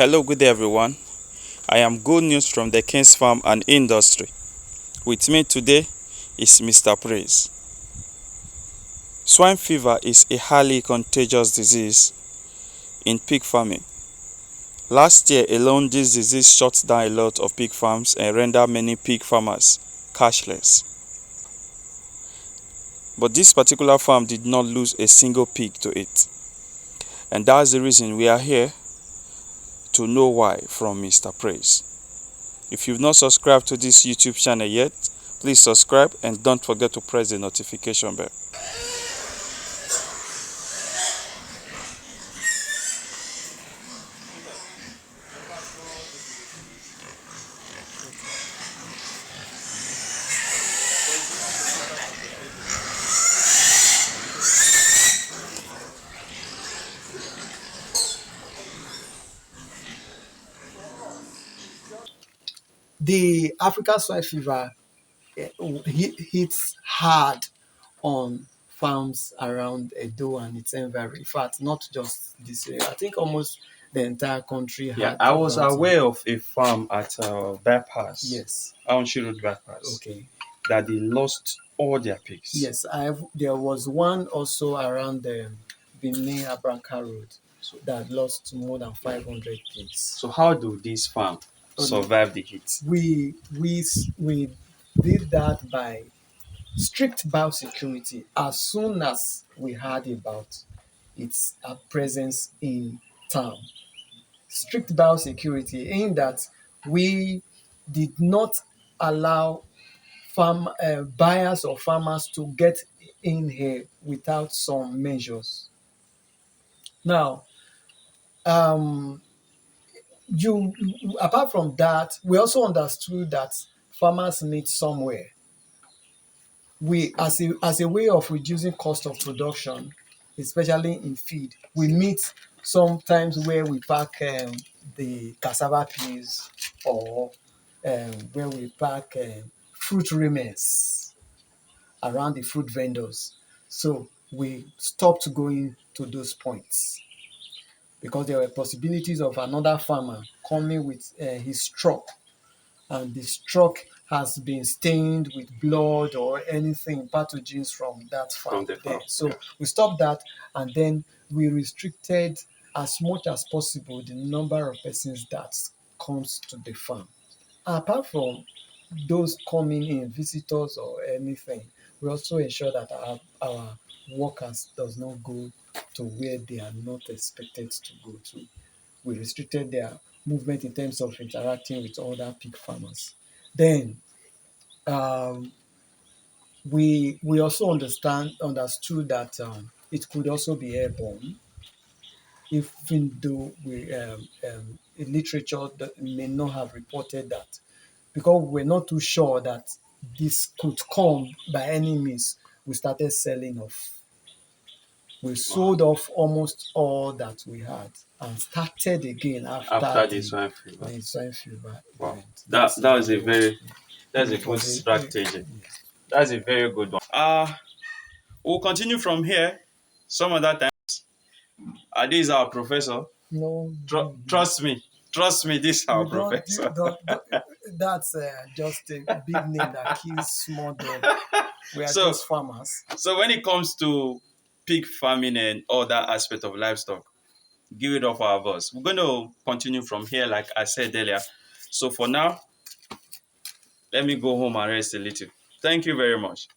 Hello, good day everyone. I am Good News from the King's Farm and Industry. With me today is Mr. Praise. Swine fever is a highly contagious disease in pig farming. Last year alone, this disease shut down a lot of pig farms and rendered many pig farmers cashless. But this particular farm did not lose a single pig to it. And that's the reason we are here to know why from Mr. Praise. If you've not subscribed to this YouTube channel yet, please subscribe and don't forget to press the notification bell. The African swine fever hits hard on farms around Edo and its environment. In fact, not just this area. I think almost the entire country had. I was about aware of a farm at Bypass, Yes. Aunshi Road Bypass, Okay. that they lost all their pigs. Yes, there was one also around the Benin Abranca Road that lost more than 500 pigs. So how do this farm survive the heat? We did that by strict biosecurity as soon as we heard about its presence in town. Strict biosecurity in that we did not allow buyers or farmers to get in here without some measures. Now, um, you apart from that, we also understood that farmers need somewhere. We, as a way of reducing cost of production, especially in feed, we meet sometimes where we pack the cassava peas or where we pack fruit remains around the fruit vendors. So we stopped going to those points because there were possibilities of another farmer coming with his truck, and the truck has been stained with blood or anything, pathogens from that farm. So we stopped that, and then we restricted as much as possible the number of persons that comes to the farm. Apart from those coming in, visitors or anything, we also ensure that our workers does not go to where they are not expected to go to. We restricted their movement in terms of interacting with other pig farmers. Then we also understood that it could also be airborne, even though in literature that may not have reported that, because we're not too sure that this could come by any means. We started selling off. We sold off almost all that we had and started again after the swine fever. The swine fever event. That's a good strategy. That's a very good one. We'll continue from here some other time. This is our professor. No, Trust me. Trust me, this is our professor. That's just a big name that kills small dog. We are just farmers. So when it comes to pig farming and all that aspect of livestock, give it up for our boss. We're going to continue from here, like I said earlier. So for now, let me go home and rest a little. Thank you very much.